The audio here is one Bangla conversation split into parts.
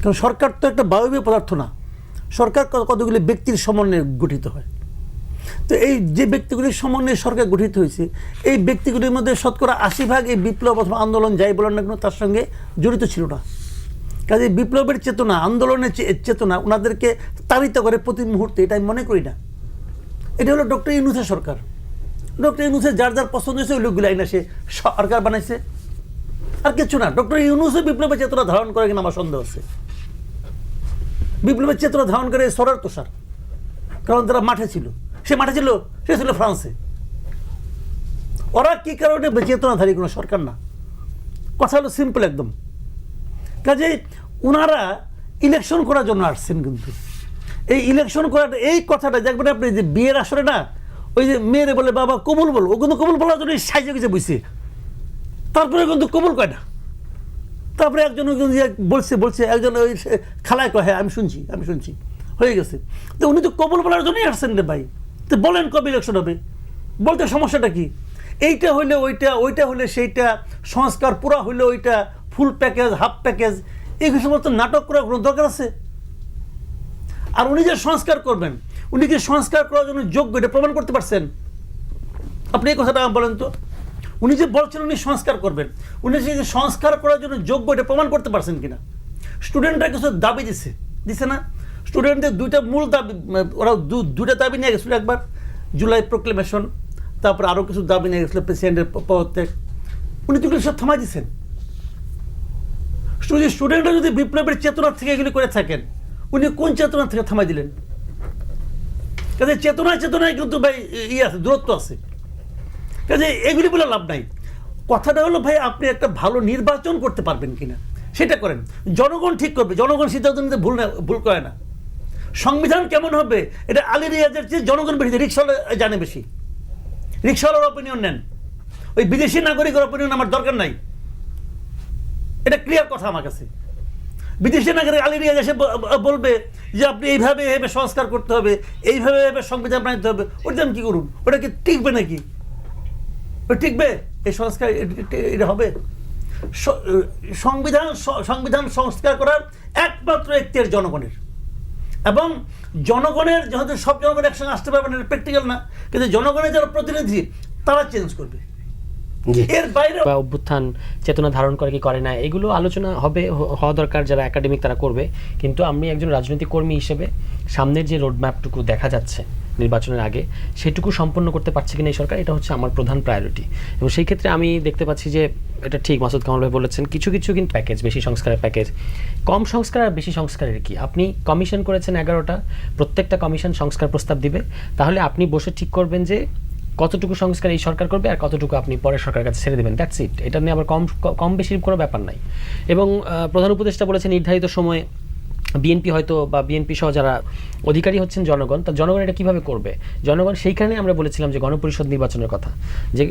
কারণ সরকার তো একটা বায়বীয় পদার্থ না, সরকার কতগুলি ব্যক্তির সমন্বয়ে গঠিত হয়। তো এই যে ব্যক্তিগুলির সমন্বয়ে সরকার গঠিত হয়েছে, এই ব্যক্তিগুলির মধ্যে শতকরা 80% এই বিপ্লব অথবা আন্দোলন যাই বলেন না কেন তার সঙ্গে জড়িত ছিল না। কাজে বিপ্লবের চেতনা, আন্দোলনের চেতনা ওনাদেরকে তাড়িত করে প্রতি মুহূর্তে, এটা আমি মনে করি না। এটা হলো ডক্টর ইউনূসের সরকার। ডক্টর ইউনূসের যার যার পছন্দ হয়েছে ওই লোকগুলো আইনা সে সরকার বানাইছে, আর কিছু না। ডক্টর ইউনূসও বিপ্লবের চেতনা ধারণ করে কিনা আমার সন্দেহ আছে। বিপ্লবের চেতনা ধারণ করে সরার তুষার, কারণ তারা মাঠে ছিল, সে মাঠে ছিল, সে ছিল ফ্রান্সে। ওরা কি কারণে চেতনাধারী? কোনো সরকার না। কথা হলো সিম্পল একদম। কাজে ওনারা ইলেকশন করার জন্য আসছেন, কিন্তু এই ইলেকশন করাটা, এই কথাটা দেখবেন আপনি যে বিয়ের আসরে না, ওই যে মেয়েরে বলে বাবা কবুল বলো, ও কিন্তু কবুল বলার জন্য সাইজে গেছে বুঝছে, তারপরে কিন্তু কবুল কয় না। তারপরে একজন বলছে একজন ওই খালায় কয় হ্যাঁ আমি শুনছি হয়ে গেছে। তো উনি তো কবুল বলার জন্যই আসছেন রে ভাই। তো বলেন কবে ইলেকশন হবে, বলতে সমস্যাটা কি? এইটা হইলে ওইটা হলে সেইটা, সংস্কার পুরা হইলে ওইটা, ফুল প্যাকেজ হাফ প্যাকেজ, এই সমস্ত নাটক করার কোনো দরকার আছে? আর উনি যে সংস্কার করবেন, উনি কি সংস্কার করার জন্য যোগ্য এটা প্রমাণ করতে পারছেন? আপনি এই কথাটা বলেন তো। উনি যে বলছেন উনি সংস্কার করবেন, উনি যে সংস্কার করার জন্য যোগ্য এটা প্রমাণ করতে পারছেন কিনা? স্টুডেন্টরা কিছু দাবি দিছে না? স্টুডেন্টদের দুইটা মূল দাবি, ওরা দুইটা দাবি নিয়ে গেছিল। একবার জুলাই প্রোক্লেমেশন, তারপর আরও কিছু দাবি নিয়ে গেছিলো, প্রেসিডেন্টের পদত্যাগ। উনি তো সব থামাই দিচ্ছেন। স্টুডেন্টরা যদি বিপ্লবের চেতনার থেকে এগুলি করে থাকেন, উনি কোন চেতনার থেকে থামাই দিলেন? কাজে চেতনায় কিন্তু ভাই আছে, দূরত্ব আছে। কাজে এগুলি বলে লাভ নাই। কথাটা হলো ভাই আপনি একটা ভালো নির্বাচন করতে পারবেন কিনা সেটা করেন। জনগণ ঠিক করবে, জনগণ সিদ্ধান্ত নিতে ভুল করে না। সংবিধান কেমন হবে এটা আলী রিয়াজের চেয়ে জনগণ বেশি, রিক্সাওয়ালা জানে বেশি। রিক্সাওয়ালার অপিনিয়ন নেন, ওই বিদেশি নাগরিকের অপিনিয়ন আমার দরকার নাই। এটা ক্লিয়ার কথা আমার কাছে। বিদেশি নাগরিক আলী রিয়াজ এসে বলবে যে আপনি এইভাবে সংস্কার করতে হবে, এইভাবে সংবিধান বানাতে হবে, ওইটা আমি কি করুন? ওটা কি টিকবে নাকি? টিকবে এই সংস্কার? এটা হবে? সংবিধান সংস্কার করার একমাত্র এখতিয়ার জনগণের, এবং জনগণের যেহেতু সব জনগণ একসঙ্গে আসতে পারবে না, প্র্যাকটিক্যাল না, কিন্তু জনগণের যারা প্রতিনিধি তারা চেঞ্জ করবে। এর বাইরে অভ্যুত্থান চেতনা ধারণ করে কি করে না এগুলো আলোচনা হওয়া দরকার, যারা একাডেমিক তারা করবে। কিন্তু আমি একজন রাজনৈতিক কর্মী হিসেবে সামনের যে রোডম্যাপটুকু দেখা যাচ্ছে নির্বাচনের আগে, সেটুকু সম্পন্ন করতে পারছে কিনা এই সরকার, এটা হচ্ছে আমার প্রধান প্রায়োরিটি। এবং সেই ক্ষেত্রে আমি দেখতে পাচ্ছি যে এটা ঠিক মাসুদ কামাল ভাই বলেছেন, কিছু কিন্তু প্যাকেজ, বেশি সংস্কারের প্যাকেজ, কম সংস্কার আর বেশি সংস্কারের কি? আপনি কমিশন করেছেন 11টা, প্রত্যেকটা কমিশন সংস্কার প্রস্তাব দিবে, তাহলে আপনি বসে ঠিক করবেন যে কতটুকু সংস্কার এই সরকার করবে আর কতটুকু আপনি পরের সরকারের কাছে ছেড়ে দেবেন, দ্যাটস ইট। এটা নিয়ে আবার কম বেশির কোনো ব্যাপার নাই। এবং প্রধান উপদেষ্টা বলেছেন নির্ধারিত সময়ে বিএনপি হয়তো, বা বিএনপি সহ যারা অধিকারী হচ্ছেন জনগণ, তা জনগণ এটা কীভাবে করবে? জনগণ সেইখানে আমরা বলেছিলাম যে গণপরিষদ নির্বাচনের কথা, যে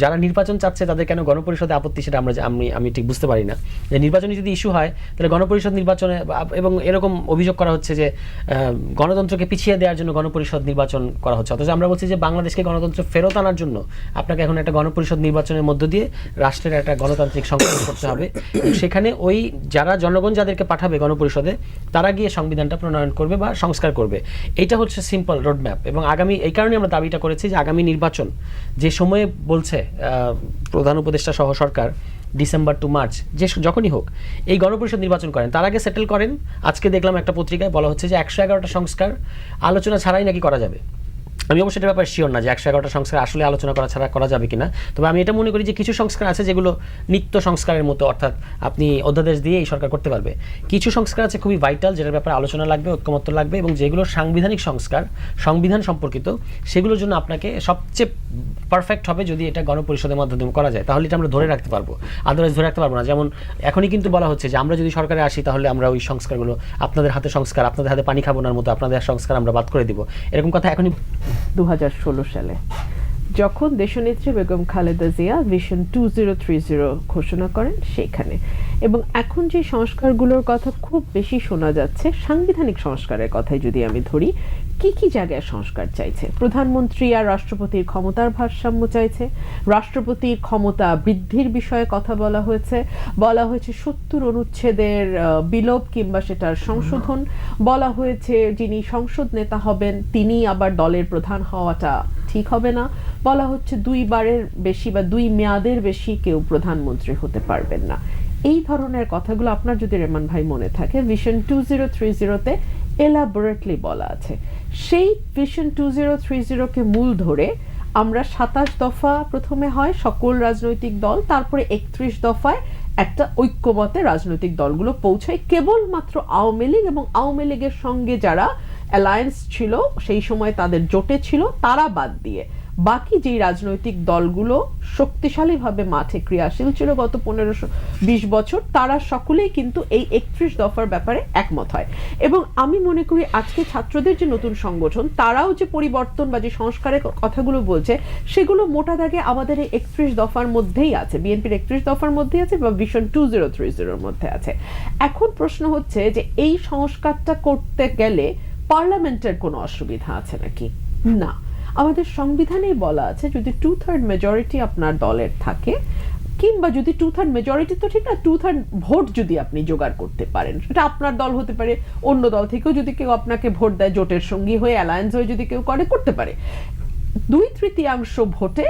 যারা নির্বাচন চাচ্ছে তাদের কেন গণপরিষদে আপত্তি, সেটা আমি ঠিক বুঝতে পারি না। যে নির্বাচনে যদি ইস্যু হয় তাহলে গণপরিষদ নির্বাচনে, এবং এরকম অভিযোগ করা হচ্ছে যে গণতন্ত্রকে পিছিয়ে দেওয়ার জন্য গণপরিষদ নির্বাচন করা হচ্ছে। অথচ আমরা বলছি যে বাংলাদেশকে গণতন্ত্র ফেরত আনার জন্য আপনাকে এখন একটা গণপরিষদ নির্বাচনের মধ্য দিয়ে রাষ্ট্রের একটা গণতান্ত্রিক সংস্কার করতে হবে। সেখানে ওই যারা জনগণ যাদেরকে পাঠাবে গণপরিষদে, তারা গিয়ে সংবিধানটা প্রণয়ন করবে বা সংস্কার করবে। এইটা হচ্ছে সিম্পল রোডম্যাপ। এবং আগামী, এই কারণে আমরা দাবিটা করেছি যে আগামী নির্বাচন যে সময়ে বলছে প্রধান উপদেষ্টা সহ সরকার, ডিসেম্বর টু মার্চ, যে যখনই হোক এই গণপরিষদ নির্বাচন করেন, তার আগে সেটেল করেন। আজকে দেখলাম একটা পত্রিকায় বলা হচ্ছে যে 111টা সংস্কার আলোচনা ছাড়াই নাকি করা যাবে। আমি অবশ্যই এটার ব্যাপারে শিওর না যে 111টা সংস্কার আসলে আলোচনা করা ছাড়া করা যাবে কিনা। তবে আমি এটা মনে করি যে কিছু সংস্কার আছে যেগুলো নিত্য সংস্কারের মতো, অর্থাৎ আপনি অধ্যাদেশ দিয়ে এই সরকার করতে পারবে। কিছু সংস্কার আছে খুবই ভাইটাল, যেটার ব্যাপারে আলোচনা লাগবে, ঐক্যমত্য লাগবে, এবং যেগুলো সাংবিধানিক সংস্কার, সংবিধান সম্পর্কিত, সেগুলোর জন্য আপনাকে সবচেয়ে পারফেক্ট হবে যদি এটা গণপরিষদের মাধ্যমে করা যায়, তাহলে এটা আমরা ধরে রাখতে পারবো, আদারওয়াইজ ধরে রাখতে পারবো না। যেমন এখনই কিন্তু বলা হচ্ছে যে আমরা যদি সরকারে আসি তাহলে আমরা ওই সংস্কারগুলো, আপনাদের হাতে সংস্কার, আপনাদের হাতে পানি খাবো নার মতো আপনাদের সংস্কার আমরা বাদ করে দিব, এরকম কথা এখনই। 2016 সালে যখন দেশনেত্রী বেগম খালেদা জিয়া ভিশন 2030 ঘোষণা করেন সেখানে, এবং এখন যে সংস্কারগুলোর কথা খুব বেশি শোনা যাচ্ছে, সাংবিধানিক সংস্কারের কথাই যদি আমি ধরি, কি কি জায়গায় সংস্কার চাইছে? প্রধানমন্ত্রী আর রাষ্ট্রপতির ক্ষমতার ভারসাম্য চাইছে, রাষ্ট্রপতির ক্ষমতা বৃদ্ধির বিষয়ে কথা বলা হয়েছে, 70 অনুচ্ছেদের বিলোপ কিংবা সেটার সংশোধন, বলা হয়েছে যিনি সংসদ নেতা হবেন তিনি আবার দলের প্রধান হওয়াটা ঠিক হবে না, বলা হচ্ছে 2 বারের বেশি বা 2 মেয়াদের বেশি কেউ প্রধানমন্ত্রী হতে পারবেন না। এই ধরনের কথাগুলো আপনার যদি রেমান ভাই মনে থাকে ভিশন 2030-তে এলাবোরেটলি বলা আছে। সেই ভিশন 2030-কে মূল ধরে আমরা 27 দফা প্রথমে হয় সকল রাজনৈতিক দল, তারপরে 31 দফায় একটা ঐক্যমতে রাজনৈতিক দলগুলো পৌঁছায়, কেবলমাত্র আওয়ামী লীগ এবং আওয়ামী লীগের সঙ্গে যারা অ্যালায়েন্স ছিল সেই সময় তাদের জোটে ছিল তারা বাদ দিয়ে বাকি যেই রাজনৈতিক দলগুলো শক্তিশালীভাবে মাঠে ক্রিয়াশীল ছিল গত 15-20 বছর, তারা সকলেই কিন্তু এই 31 দফার ব্যাপারে একমত হয়। এবং আমি মনে করি আজকে ছাত্রদের যে নতুন সংগঠন তারাও যে পরিবর্তন বা যে সংস্কারের কথাগুলো বলছে সেগুলো মোটা দাগে আমাদের এই 31 দফার মধ্যেই আছে, বিএনপির 31 দফার মধ্যেই আছে বা ভিশন 2030-র মধ্যে আছে। এখন প্রশ্ন হচ্ছে যে এই সংস্কারটা করতে গেলে পার্লামেন্টের কোনো অসুবিধা আছে নাকি? না, আমাদের সংবিধানেই বলা আছে যদি 2/3 মেজরিটি আপনার দলের থাকে, কিংবা যদি 2/3 মেজরিটি তো ঠিক না, 2/3 ভোট যদি আপনি জোগাড় করতে পারেন, সেটা আপনার দল হতে পারে, অন্য দল থেকেও যদি কেউ আপনাকে ভোট দেয়, জোটের সঙ্গী হয়ে অ্যালায়েন্স হয়ে যদি কেউ করতে পারে, 2/3 ভোটে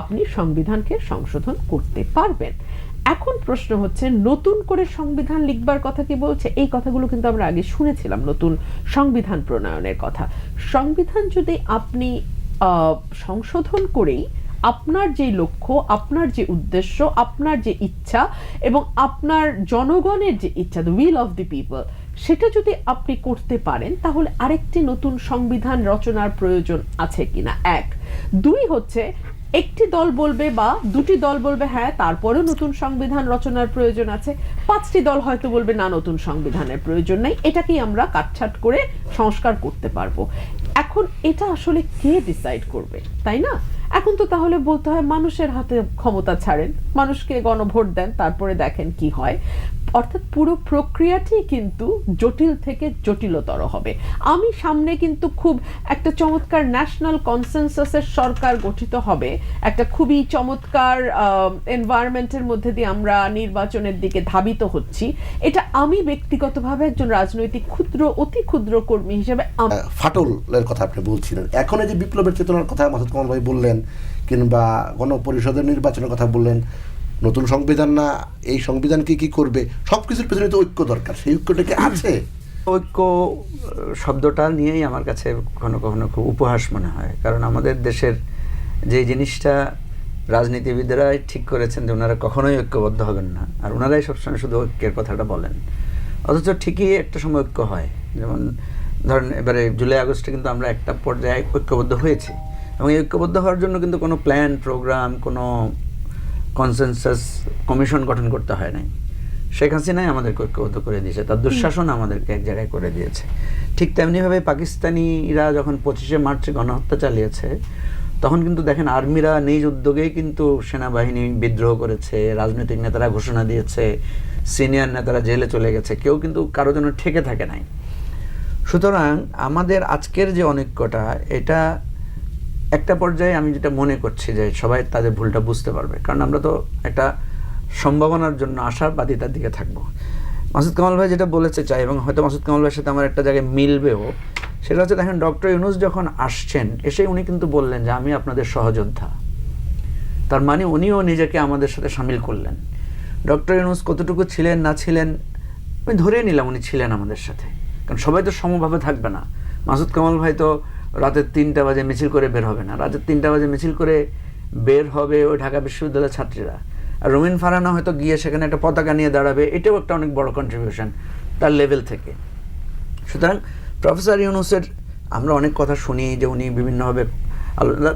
আপনি সংবিধানকে সংশোধন করতে পারবেন। এখন প্রশ্ন হচ্ছে নতুন করে সংবিধান লিখবার কথা কি বলছে? এই কথাগুলো কিন্তু আমরা আগে শুনেছিলাম, নতুন সংবিধান প্রণয়নের কথা। সংবিধান যদি আপনি সংশোধন করেই আপনার যে লক্ষ্য, আপনার যে উদ্দেশ্য, আপনার যে ইচ্ছা এবং আপনার জনগণের যে ইচ্ছা, the will of the people, সেটা যদি আপনি করতে পারেন তাহলে আরেকটি নতুন সংবিধান রচনার প্রয়োজন আছে কিনা, 1। 2 হচ্ছে একটি দল বলবে বা দুটি দল বলবে হ্যাঁ তারপরেও নতুন সংবিধান রচনার প্রয়োজন আছে, 5টি দল হয়তো বলবে না নতুন সংবিধানের প্রয়োজন নেই, এটাকেই আমরা কাটছাট করে সংস্কার করতে পারবো। এখন এটা আসলে কে ডিসাইড করবে, তাই না? এখন তো তাহলে বলতে হয় মানুষের হাতে ক্ষমতা ছাড়েন, মানুষকে গণভোট দেন, তারপরে দেখেন কি হয়। অর্থাৎ পুরো প্রক্রিয়াটি কিন্তু জটিল থেকে জটিলতর হবে। আমি সামনে কিন্তু খুব একটা চমৎকার ন্যাশনাল কনসেনসাসের সরকার গঠিত হবে, একটা খুবই চমৎকার এনভায়রনমেন্টের মধ্যে দিয়ে আমরা নির্বাচনের দিকে ধাবিত হচ্ছি, এটা আমি ব্যক্তিগতভাবে একজন রাজনৈতিক অতি ক্ষুদ্র কর্মী হিসেবে ফাটলের কথা আপনি বলছিলেন। এখন এই যে বিপ্লবের চেতনার কথা মাসুদ কামাল ভাই বললেন, কিংবা গণপরিষদের নির্বাচনের কথা বললেন, নতুন সংবিধান না, এই সংবিধান কি করবে, সব কিছুর পেছনে তো ঐক্য দরকার, সেই ঐক্যটা কি আছে? ঐক্য শব্দটা নিয়েই আমার কাছে কখনো কখনো খুব উপহাস মনে হয়, কারণ আমাদের দেশের যে জিনিসটা রাজনীতিবিদরাই ঠিক করেছেন যে ওনারা কখনোই ঐক্যবদ্ধ হবেন না, আর ওনারাই সবসময় শুধু ঐক্যের কথাটা বলেন, অথচ ঠিকই একটা সময় ঐক্য হয়। যেমন ধরেন এবারে জুলাই আগস্টে কিন্তু আমরা একটা পর্যায়ে ঐক্যবদ্ধ হয়েছি, এবং এই ঐক্যবদ্ধ হওয়ার জন্য কিন্তু কোনো প্ল্যান প্রোগ্রাম, কোনো কনসেনসাস কমিশন গঠন করতে হয় নাই। শেখ হাসিনাই আমাদেরকে ঐক্যবদ্ধ করে দিয়েছে, তার দুঃশাসন আমাদেরকে এক জায়গায় করে দিয়েছে। ঠিক তেমনিভাবে পাকিস্তানিরা যখন 25শে মার্চে গণহত্যা চালিয়েছে, তখন কিন্তু দেখেন আর্মিরা নিজ উদ্যোগেই কিন্তু সেনাবাহিনী বিদ্রোহ করেছে, রাজনৈতিক নেতারা ঘোষণা দিয়েছে, সিনিয়র নেতারা জেলে চলে গেছে, কেউ কিন্তু কারোর জন্য ঠেকে থাকে নাই। সুতরাং আমাদের আজকের যে অনৈক্যটা, এটা একটা পর্যায়ে আমি যেটা মনে করছি যে সবাই তাদের ভুলটা বুঝতে পারবে, কারণ আমরা তো একটা সম্ভাবনার জন্য আশাবাদিতার দিকে থাকবো। মাসুদ কামাল ভাই যেটা বলেছে চাই, এবং হয়তো মাসুদ কামাল ভাইয়ের সাথে আমার একটা জায়গায় মিলবেও, সেটা হচ্ছে দেখেন ডক্টর ইউনূস যখন আসছেন, এসে উনি কিন্তু বললেন যে আমি আপনাদের সহযোদ্ধা, তার মানে উনিও নিজেকে আমাদের সাথে সামিল করলেন। ডক্টর ইউনূস কতটুকু ছিলেন না ছিলেন আমি ধরে নিলাম উনি ছিলেন আমাদের সাথে, কারণ সবাই তো সমভাবে থাকবে না। মাসুদ কামাল ভাই তো রাতের 3টা বাজে মিছিল করে বের হবে না, রাতের 3টা বাজে মিছিল করে বের হবে ওই ঢাকা বিশ্ববিদ্যালয়ের ছাত্রীরা, আর রুমিন ফারহানা হয়তো গিয়ে সেখানে একটা পতাকা নিয়ে দাঁড়াবে, এটাও একটা অনেক বড় কন্ট্রিবিউশন তার লেভেল থেকে। সুতরাং প্রফেসর ইউনূসের আমরা অনেক কথা শুনি যে উনি বিভিন্নভাবে,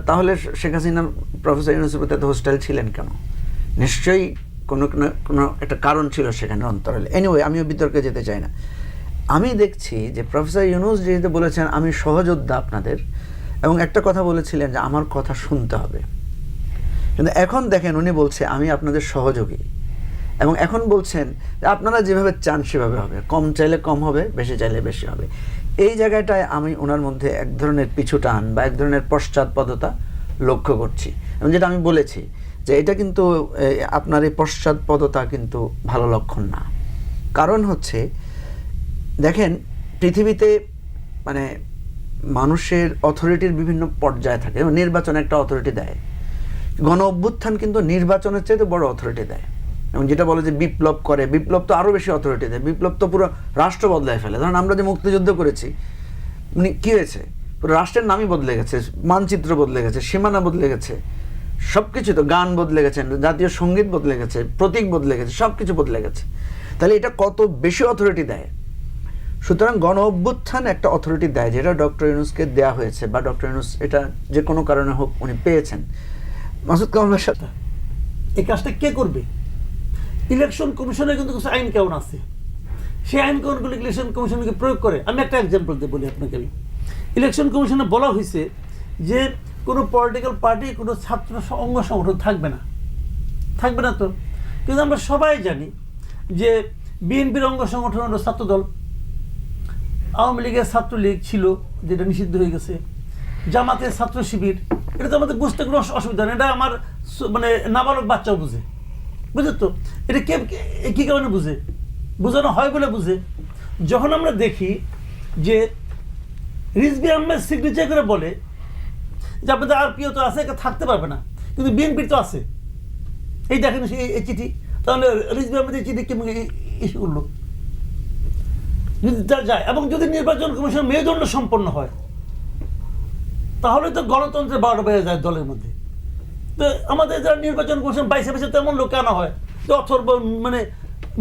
তাহলে শেখ হাসিনা প্রফেসর ইউনূসের প্রতি এত হোস্টাইল ছিলেন কেন? নিশ্চয়ই কোনো কোনো একটা কারণ ছিল সেখানে অন্তরালে। এনিওয়ে, আমিও বিতর্কে যেতে চাই না। আমি দেখছি যে প্রফেসর ইউনূস যেহেতু বলেছেন আমি সহযোদ্ধা আপনাদের, এবং একটা কথা বলেছিলেন যে আমার কথা শুনতে হবে, কিন্তু এখন দেখেন উনি বলছে আমি আপনাদের সহযোগী। এবং এখন বলছেন যে আপনারা যেভাবে চান সেভাবে হবে, কম চাইলে কম হবে, বেশি চাইলে বেশি হবে। এই জায়গাটায় আমি ওনার মধ্যে এক ধরনের পিছু টান বা এক ধরনের পশ্চাৎপদতা লক্ষ্য করছি। এবং যেটা আমি বলেছি যে এটা কিন্তু আপনার এই পশ্চাৎপদতা কিন্তু ভালো লক্ষণ না। কারণ হচ্ছে দেখেন পৃথিবীতে মানে মানুষের অথরিটির বিভিন্ন পর্যায়ে থাকে, এবং নির্বাচন একটা অথরিটি দেয়। গণ অভ্যুত্থান কিন্তু নির্বাচনের চাইতে বড় অথরিটি দেয়, এবং যেটা বলে যে বিপ্লব করে, বিপ্লব তো আরও বেশি অথরিটি দেয়, বিপ্লব তো পুরো রাষ্ট্র বদলায় ফেলে। ধরুন আমরা যে মুক্তিযুদ্ধ করেছি, কী হয়েছে, পুরো রাষ্ট্রের নামই বদলে গেছে, মানচিত্র বদলে গেছে, সীমানা বদলে গেছে, সব কিছু, তো গান বদলে গেছে, জাতীয় সঙ্গীত বদলে গেছে, প্রতীক বদলে গেছে, সব কিছু বদলে গেছে। তাহলে এটা কত বেশি অথরিটি দেয়। সুতরাং গণ অভ্যুত্থান একটা অথরিটি দেয়, যেটা ডক্টর ইউনূসকে দেওয়া হয়েছে, বা ডক্টর ইউনূস এটা যে কোনো কারণে হোক উনি পেয়েছেন। মাসুদ কামালের সাথে এই কাজটা কে করবে? ইলেকশন কমিশনের কিন্তু কিছু আইন কানুন আছে, সেই আইন কানুনগুলো ইলেকশন কমিশনকে প্রয়োগ করে। আমি একটা এক্সাম্পল দিয়ে বলি আপনাকে। আমি ইলেকশন কমিশনে বলা হয়েছে যে কোনো পলিটিক্যাল পার্টি, কোনো ছাত্র অঙ্গ সংগঠন থাকবে না, থাকবে না তো। কিন্তু আমরা সবাই জানি যে বিএনপির অঙ্গ সংগঠন হলো ছাত্রদল, আওয়ামী লীগের ছাত্রলীগ ছিল যেটা নিষিদ্ধ হয়ে গেছে, জামাতের ছাত্র শিবির, এটা তো আমাদের বুঝতে কোনো অসুবিধা নেই, এটা আমার মানে নাবালক বাচ্চাও বুঝে, বুঝে তো। এটা কে কী কারণে বুঝে? বোঝানো হয় বলে বুঝে। যখন আমরা দেখি যে রিজভী আহমেদ সিগনেচার করে বলে যে আপনাদের আর পিও তো আছে, থাকতে পারবে না, কিন্তু বিএনপির তো আছে, এই দেখেন এই চিঠি, তাহলে রিজভী আহমেদ এই চিঠি কেমন ইস্যু করলো? যদি যায় এবং যদি নির্বাচন কমিশন মেরুদণ্ড সম্পন্ন হয়, তাহলে তো গণতন্ত্রের 12টা বেজে যায় দলের মধ্যে। তো আমাদের যারা নির্বাচন কমিশন বাইসে বাইসে তেমন লোক আনা হয় যে অথর্ব মানে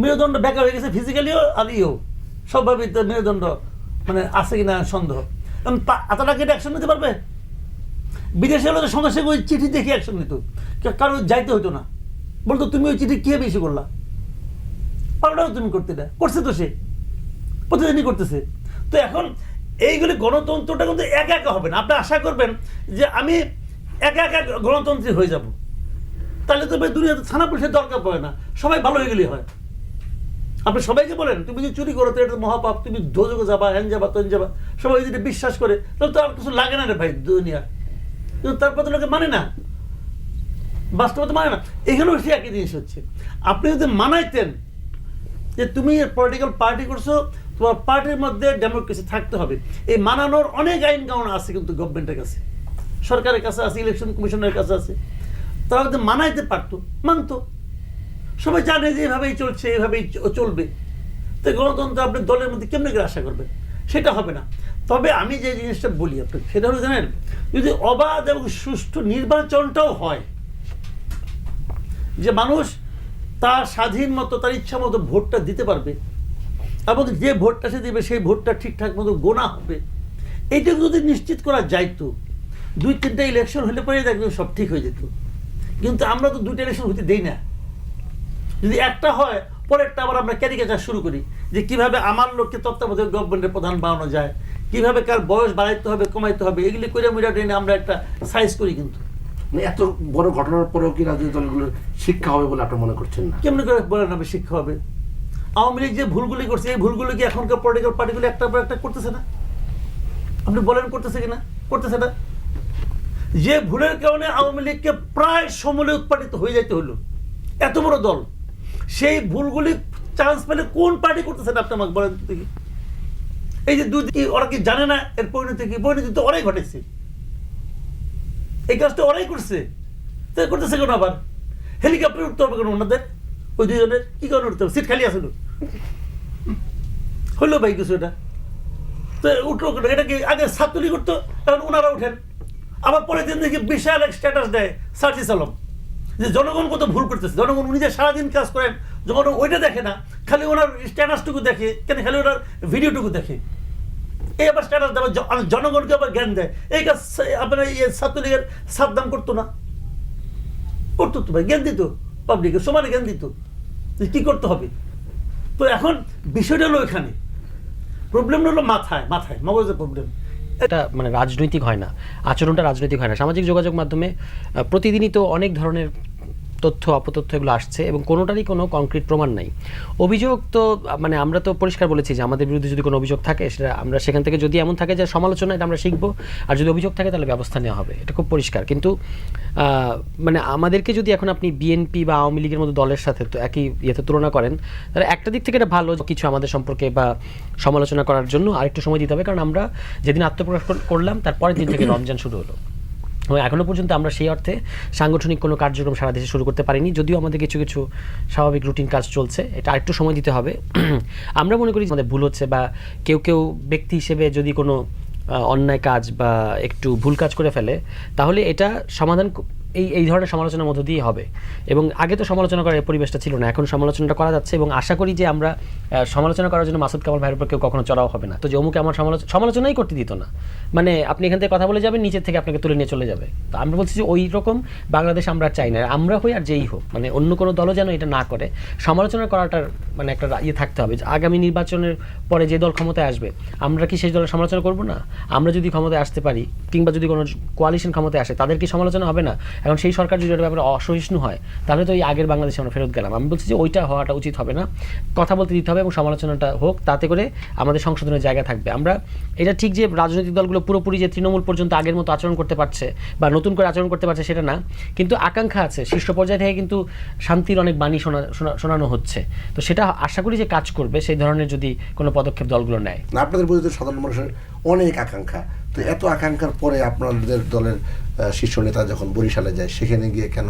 মেরুদণ্ড বেকার হয়ে গেছে, ফিজিক্যালিও আর ইও সবভাবে মেরুদণ্ড মানে আছে কিনা সন্দেহ। কারণ এতটা কেটে অ্যাকশন নিতে পারবে? বিদেশে হলে তো সঙ্গে সঙ্গে ওই চিঠি দেখে অ্যাকশন নিত, কারো যাইতে হতো না, বলতো তুমি ওই চিঠি কীভাবে ইস্যু করলা, পাল্টাও তুমি করতে না, করছে তো সে প্রতিদিনই করতেছে। তো এখন এইগুলি গণতন্ত্রটা কিন্তু একা একা হবে না। আপনি আশা করবেন যে আমি একা একা গণতন্ত্রী হয়ে যাব, তাহলে তো দুনিয়াতে থানা পুলিশের দরকার পড়ে না, সবাই ভালো হয়ে গেলেই হয়। আপনি সবাইকে বলেন তুমি যদি চুরি করো তো এটা মহাপাপ, তুমি দোজকে যাবা, হ্যান যাবা, তৈন যাবা, সবাই যদি বিশ্বাস করে তাহলে তো আর কিছু লাগে না রে ভাই দুনিয়া। কিন্তু তারপর তো লোকে মানে না, বাস্তবতা মানে না। এখানেও সে একই জিনিস হচ্ছে। আপনি যদি মানাইতেন যে তুমি পলিটিক্যাল পার্টি করছো, তোমার পার্টির মধ্যে ডেমোক্রেসি থাকতে হবে, এই মানানোর অনেক আইন কানুন আছে কিন্তু গভর্নমেন্টের কাছে, সরকারের কাছে আছে, ইলেকশন কমিশনের কাছে আছে। তারা যদি মানাইতে পারতো, মানতো। সবাই জানে যে এইভাবেই চলছে, এইভাবেই চলবে। তো গণতন্ত্র আপনি দলের মধ্যে কেমনি করে আশা করবেন? সেটা হবে না। তবে আমি যে জিনিসটা বলি আপনাকে, সেটা হলো জানেন, যদি অবাধ এবং সুষ্ঠু নির্বাচনটাও হয়, যে মানুষ তার স্বাধীন মতো, তার ইচ্ছা মতো ভোটটা দিতে পারবে, এবং যে ভোটটা সে দেবে সেই ভোটটা ঠিকঠাক মতো গোনা হবে, এইটা যদি নিশ্চিত করা যাইতো, 2-3টা ইলেকশন হলে পরে দেখবেন সব ঠিক হয়ে যেত। কিন্তু আমরা তো 2টা ইলেকশন হতে দেই না। যদি একটা হয়, পরেরটা আবার আমরা ক্যারিকেচার শুরু করি যে কিভাবে আমার লোককে তত্ত্বাবধায়ক গভর্নমেন্টের প্রধান বানানো যায়, কিভাবে কার বয়স বাড়াইতে হবে, কমাইতে হবে, এগুলি করে মিরা টেনে আমরা একটা সাইজ করি। কিন্তু মানে এত বড় ঘটনার পরেও কি রাজনৈতিক দলগুলোর শিক্ষা হবে বলে আপনি মনে করছেন না? কেমনি করে বলেন হবে শিক্ষা হবে? আওয়ামী লীগ যে ভুলগুলি করছে, এই ভুলগুলো কি এখনকার পলিটিক্যাল পার্টিগুলো একটার পর একটা করতেছে না? আপনি বলেন করতেছে কিনা? করতেছে না। যে ভুলের কারণে আওয়ামী লীগকে প্রায় সমূলে উৎপাদিত হয়ে যেতে হলো, এত বড় দল, সেই ভুলগুলি চান্স পেলে কোন পার্টি করতেছে না? আপনি আমাকে বলেন দেখি। এই যে ওরা কি জানে না এর পরিণতি কি? পরিণতি তো ওরাই ঘটেছে, এই কাজটা ওরাই করছে। তো করতেছে কেন? আবার হেলিকপ্টার উঠতে হবে কেন ওনাদের? ওই দুজনের কি কারণে উঠতে হবে? সিট খালি আসলো, হইলো ভাই কিছু এটা, তো উঠলো কেন? এটা কি আগে ছাত্রলীগ করতো, এখন ওনারা উঠেন। আবার পরের দিন দেখি বিশাল এক স্ট্যাটাস দেয় সার্জিস আলম, যে জনগণ কত ভুল করতেছে। জনগণ উনি যে সারাদিন কাজ করেন, যখন ওইটা দেখে না, খালি ওনার স্ট্যাটাসটুকু দেখে, কেন খালি ওনার ভিডিওটুকু দেখে, এই আবার স্ট্যাটাস দেবে, জনগণকে আবার জ্ঞান দেয়। এই কাজ আপনার ছাত্রলীগের সাবধান করতো না? করতো তো ভাই, জ্ঞান দিত পাবলিকের, সমানে জ্ঞান দিত কি করতে হবে। তো এখন বিষয়টা হলো এখানে, প্রবলেম হলো মাথায়, মাথায় মগজের প্রবলেম। এটা মানে রাজনৈতিক হয় না, আচরণটা রাজনৈতিক হয় না। সামাজিক যোগাযোগ মাধ্যমে প্রতিদিনই তো অনেক ধরনের তথ্য অপতথ্য এগুলো আসছে এবং কোনোটারই কোনো কংক্রিট প্রমাণ নাই। অভিযোগ তো মানে আমরা তো পরিষ্কার বলেছি যে আমাদের বিরুদ্ধে যদি কোনো অভিযোগ থাকে সেটা আমরা সেখান থেকে যদি এমন থাকে যে সমালোচনা, এটা আমরা শিখবো, আর যদি অভিযোগ থাকে তাহলে ব্যবস্থা নেওয়া হবে, এটা খুব পরিষ্কার। কিন্তু মানে আমাদেরকে যদি এখন আপনি বিএনপি বা আওয়ামী লীগের মতো দলের সাথে তো একই ইয়েতে তুলনা করেন, তাহলে একটা দিক থেকে এটা ভালো কিছু আমাদের সম্পর্কে বা সমালোচনা করার জন্য আরেকটু সময় দিতে হবে, কারণ আমরা যেদিন আত্মপ্রকাশ করলাম তার পরের দিন থেকে রমজান শুরু হলো এবং এখনও পর্যন্ত আমরা সেই অর্থে সাংগঠনিক কোনো কার্যক্রম সারা দেশে শুরু করতে পারিনি, যদিও আমাদের কিছু কিছু স্বাভাবিক রুটিন কাজ চলছে, এটা আরেকটু সময় দিতে হবে। আমরা মনে করি আমাদের ভুল হচ্ছে বা কেউ কেউ ব্যক্তি হিসেবে যদি কোনো অন্যায় কাজ বা একটু ভুল কাজ করে ফেলে, তাহলে এটা সমাধান এই ধরনের সমালোচনার মধ্য দিয়ে হবে। এবং আগে তো সমালোচনা করার পরিবেশটা ছিল না, এখন সমালোচনাটা করা যাচ্ছে এবং আশা করি যে আমরা সমালোচনা করার জন্য মাসুদ কামাল ভাইয়ের উপর কেউ কখনো চড়াও হবে না। তো যে অমুকে আমার সমালোচনাই করতে দিত না, মানে আপনি এখান থেকে কথা বলে যাবেন, নিচের থেকে আপনাকে তুলে নিয়ে চলে যাবে। তো আমরা বলছি যে ওই রকম বাংলাদেশ আমরা চাই না, আমরা হই আর যেই হোক, মানে অন্য কোনো দলও যেন এটা না করে। সমালোচনা করাটার মানে একটা ইয়ে থাকতে হবে যে আগামী নির্বাচনের পরে যে দল ক্ষমতায় আসবে আমরা কি সেই দলের সমালোচনা করব না? আমরা যদি ক্ষমতায় আসতে পারি কিংবা যদি কোনো কোয়ালিশন ক্ষমতায় আসে তাদের কি সমালোচনা হবে না? এখন সেই সরকার যদি এটার ব্যাপারে অসহিষ্ণু হয় তাহলে তো এই আগের বাংলাদেশে আমরা ফেরত গেলাম। আমি বলছি যে ওইটা হওয়াটা উচিত হবে না, কথা বলতে দিতে হবে এবং সমালোচনাটা হোক, তাতে করে আমাদের সংশোধনের জায়গা থাকবে। আমরা এটা ঠিক যে রাজনৈতিক দলগুলো পুরোপুরি যে তৃণমূল পর্যন্ত আগের মতো আচরণ করতে পারছে বা নতুন করে আচরণ করতে পারছে সেটা না, কিন্তু আকাঙ্ক্ষা আছে, শীর্ষ পর্যায়ে থেকে কিন্তু শান্তির অনেক বাণী শোনানো হচ্ছে। তো সেটা আশা করি যে কাজ করবে সেই ধরনের যদি কোনো পদক্ষেপ দলগুলো নেয়। আপনাদের বলতে সাধারণ মানুষের অনেক আকাঙ্ক্ষা, তো এত আকাঙ্ক্ষার পরে আপনাদের দলের শীর্ষ নেতা যখন বরিশালে যায় সেখানে গিয়ে কেন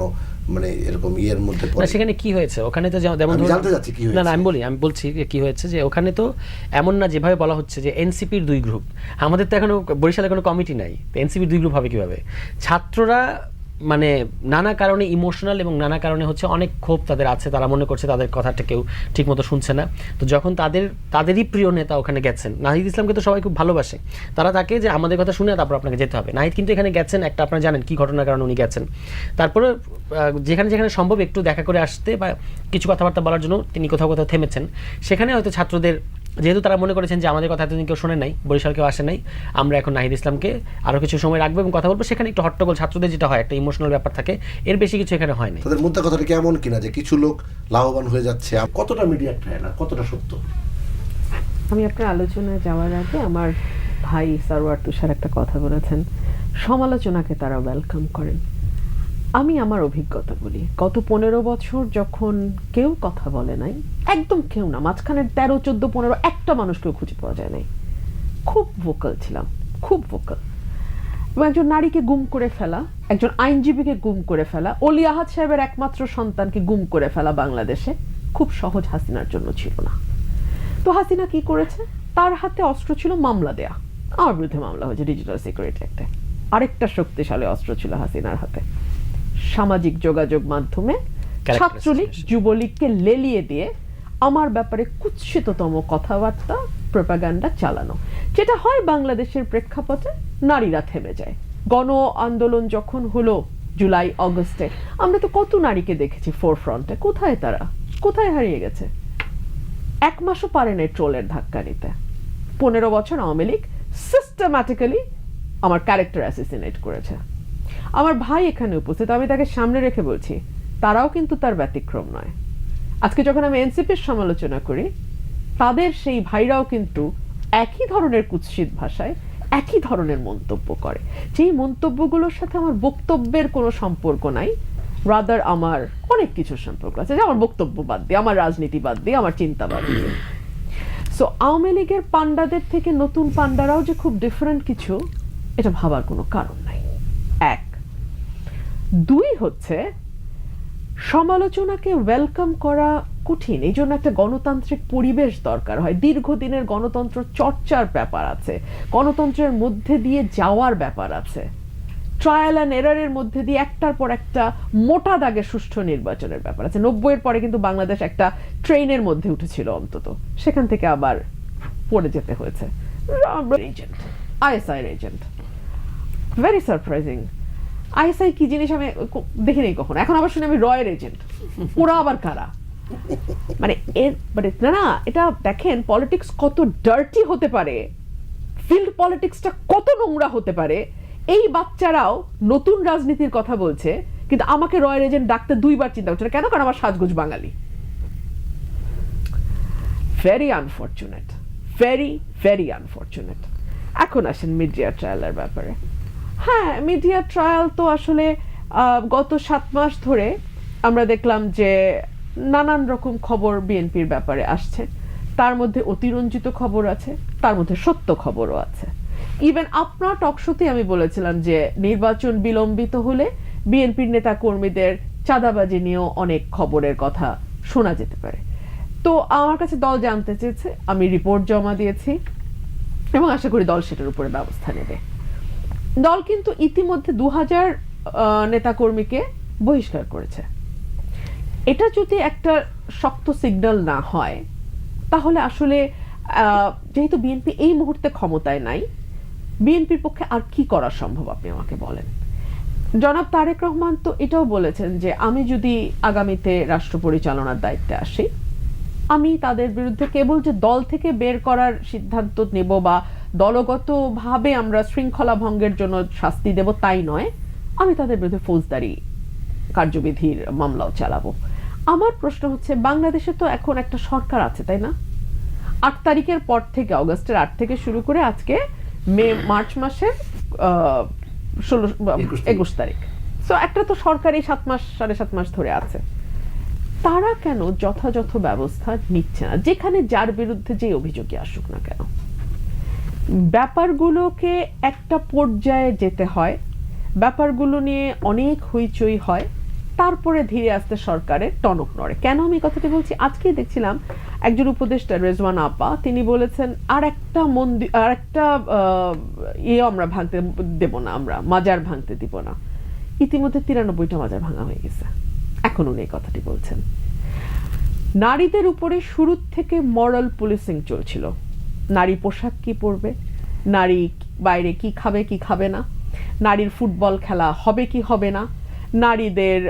মানে এরকম ইয়ের মধ্যে না, সেখানে কি হয়েছে ওখানে তো যেমন জানতে চাচ্ছি কি হয়েছে। না আমি বলছি যে কি হয়েছে, যে ওখানে তো এমন না যেভাবে বলা হচ্ছে যে এনসিপির 2 গ্রুপ, আমাদের তো এখনো বরিশালে কোনো কমিটি নাই, তো এনসিপির 2 গ্রুপ হবে কিভাবে? ছাত্ররা মানে নানা কারণে ইমোশনাল এবং নানা কারণে হচ্ছে অনেক ক্ষোভ তাদের আছে, তারা মনে করছে তাদের কথাটা কেউ ঠিকমতো শুনছে না। তো যখন তাদেরই প্রিয় নেতা ওখানে গেছেন, নাহিদ ইসলামকে তো সবাই খুব ভালোবাসে, তারা তাকে যে আমাদের কথা শুনে তারপর আপনাকে যেতে হবে। নাহিদ কিন্তু এখানে গেছেন একটা, আপনারা জানেন কী ঘটনার কারণে উনি গেছেন, তারপরে যেখানে যেখানে সম্ভব একটু দেখা করে আসতে বা কিছু কথাবার্তা বলার জন্য তিনি কোথাও কোথাও থেমেছেন। সেখানে হয়তো ছাত্রদের যেহেতু তারা মনে করেছেন যে আমাদের কথা এতদিন কেউ শোনে নাই, বরিশাল কেউ আসে নাই, আমরা এখন নাহিদ ইসলামকে আরও কিছু সময় রাখবো এবং কথা বলবো, সেখানে একটু হট্টগোল ছাত্রদের যেটা হয় একটা ইমোশনাল ব্যাপার থাকে, এর বেশি কিছু এখানে হয় নাই। তাদের মধ্যে কথাটা কেমন কিনা যে কিছু লোক লাভবান হয়ে যাচ্ছে, কতটা মিডিয়া ট্রায়াল আর কতটা সত্য? আমি আপনার আলোচনায় যাওয়ার আগে আমার ভাই সারওয়ার তুষার একটা কথা বলেছেন, সমালোচনাকে তারা ওয়েলকাম করেন। আমি আমার অভিজ্ঞতা বলি, গত 15 বছর যখন কেউ কথা বলে নাই, একদম কেউ না, মাঝখানে 13, 14, 15 একটা মানুষকেও খুঁজে পাওয়া যায় নাই, খুব ভোকাল ছিলাম, খুব ভোকাল। এবং একজন নারীকে গুম করে ফেলা, একজন আইনজীবীকে গুম করে ফেলা, অলি আহাদ সাহেবের একমাত্র সন্তানকে গুম করে ফেলা বাংলাদেশে খুব সহজ হাসিনার জন্য ছিল না। তো হাসিনা কি করেছে? তার হাতে অস্ত্র ছিল মামলা দেয়া, আমার বিরুদ্ধে মামলা হয়েছে ডিজিটাল সিকিউরিটি অ্যাক্টে। আরেকটা শক্তিশালী অস্ত্র ছিল হাসিনার হাতে, সামাজিক যোগাযোগ মাধ্যমে ছাত্রলীগ যুবলীগকে লেলিয়ে দিয়ে আমার ব্যাপারে কুৎসিততম কথাবার্তা প্রোপাগান্ডা চালানো, যেটা হয় বাংলাদেশের প্রেক্ষাপটে নারীরা থেমে যায়। গণ আন্দোলন যখন হলো জুলাই অগস্টে, আমরা তো কত নারীকে দেখেছি ফোরফ্রন্টে, কোথায় তারা, কোথায় হারিয়ে গেছে? 1 মাসও পারে নাই ট্রোলের ধাক্কা নিতে। 15 বছর আওয়ামী লীগ সিস্টেম্যাটিক্যালি আমার ক্যারেক্টার অ্যাসিসিনেট করেছে। আমার ভাই এখানে উপস্থিত, আমি তাকে সামনে রেখে বলছি, তারাও কিন্তু তার ব্যতিক্রম নয়। আজকে যখন আমি এনসিপির সমালোচনা করি, তাদের সেই ভাইরাও কিন্তু একই ধরনের কুৎসিত ভাষায় একই ধরনের মন্তব্য করে, যেই মন্তব্যগুলোর সাথে আমার বক্তব্যের কোনো সম্পর্ক নাই, রাদার আমার অনেক কিছুর সম্পর্ক আছে, যে আমার বক্তব্য বাদ দিয়ে, আমার রাজনীতি বাদ দিয়ে, আমার চিন্তা বাদ দিয়ে। সো আওয়ামী লীগের পান্ডাদের থেকে নতুন পান্ডারাও যে খুব ডিফারেন্ট কিছু, এটা ভাবার কোনো কারণ নাই। 1, 2 হচ্ছে সমালোচনাকে ওয়েলকাম করা কঠিন, এই জন্য একটা গণতান্ত্রিক পরিবেশ দরকার হয়, দীর্ঘদিনের গণতন্ত্র চর্চার ব্যাপার আছে, গণতন্ত্রের মধ্যে দিয়ে যাওয়ার ব্যাপার আছে, ট্রায়াল অ্যান্ড এরারের মধ্যে দিয়ে একটার পর একটা মোটা দাগে সুষ্ঠু নির্বাচনের ব্যাপার আছে। 90-এর পরে কিন্তু বাংলাদেশ একটা ট্রেনের মধ্যে উঠেছিল, অন্তত সেখান থেকে আবার পড়ে যেতে হয়েছে। Agent, ISI agent, very surprising. ISI কি জিনিস আমি দেখিনি কখনো, এখন আবার শুনি আমি রয়ের এজেন্ট, ওরা আবার কারা? মানে না, এটা দেখেন পলিটিক্স কত ডার্টি হতে পারে, ফিল্ড পলিটিক্সটা কত নোংরা হতে পারে। এই বাচ্চারাও নতুন রাজনীতির কথা বলছে, কিন্তু আমাকে রয়্যাল এজেন্ট ডাকতে 2বার চিন্তা করছে না। কেন? কারণ আমার সাজগোজ Bengali. Very unfortunate, very very unfortunate. এখন আসেন মিডিয়া ট্রায়ালের ব্যাপারে। হ্যাঁ, মিডিয়া ট্রায়াল তো আসলে গত 7 মাস ধরে আমরা দেখলাম যে নানান রকম খবর বিএনপির ব্যাপারে আসছে। তার মধ্যে অতিরঞ্জিত খবর আছে, তার মধ্যে সত্য খবরও আছে। ইভেন আপনার টকশোতে আমি বলেছিলাম যে নির্বাচন বিলম্বিত হলে বিএনপির নেতা কর্মীদের চাঁদাবাজি নিয়েও অনেক খবরের কথা শোনা যেতে পারে। তো আমার কাছে দল জানতে চেয়েছে, আমি রিপোর্ট জমা দিয়েছি এবং আশা করি দল সেটার উপরে ব্যবস্থা নেবে। দল কিন্তু ইতিমধ্যে 2000 নেতাকর্মীকে বহিষ্কার করেছে। এটা যদি একটা শক্ত সিগন্যাল না হয় তাহলে আসলে যেহেতু বিএনপি এই মুহূর্তে ক্ষমতায় নাই, বিএনপির পক্ষে আর কি করা সম্ভব আপনি আমাকে বলেন। জনাব তারেক রহমান তো এটাও বলেছেন যে আমি যদি আগামীতে রাষ্ট্র পরিচালনার দায়িত্বে আসি, আমি তাদের বিরুদ্ধে কেবল যে দল থেকে বের করার সিদ্ধান্ত নেব বা দলগতভাবে আমরা শৃঙ্খলা ভঙ্গের জন্য শাস্তি দেব তাই নয়, আমি তাদের বিরুদ্ধে ফৌজদারি কার্যবিধির মামলাও চালাবো। আমার প্রশ্ন হচ্ছে, বাংলাদেশে তো এখন একটা সরকার আছে তাই না? 8 তারিখের পর থেকে, অগস্টের 8 থেকে শুরু করে আজকে মার্চ মাসের 21 তারিখ, তো একটা তো সরকার এই 7 মাস 7.5 মাস ধরে আছে। তারা কেন যথাযথ ব্যবস্থা নিচ্ছে না? যেখানে যার বিরুদ্ধে যে অভিযোগই আসুক না কেন, ব্যাপারগুলোকে একটা পর্যায়ে যেতে হয়, ব্যাপারগুলো নিয়ে অনেক হইচই হয়, তারপরে ধীরে আস্তে সরকারের টনক নড়ে। কেন আমি কথাটি বলছি? আজকে দেখছিলাম একজন উপদেষ্টা রেজওয়ান আপা, তিনি বলেছেন আর একটা মন্দির, আর একটা আমরা ভাঙতে দেব না, আমরা মাজার ভাঙতে দিব না। ইতিমধ্যে 93টা মাজার ভাঙা হয়ে গেছে, এখন উনি এই কথাটি বলছেন। নারীদের উপরে শুরু থেকে মরাল পুলিশিং চলছিল। নারী পোশাক কি পরবে, নারী বাইরে কি খাবে কি খাবে না, নারীর ফুটবল খেলা হবে কি হবে না, নারীদের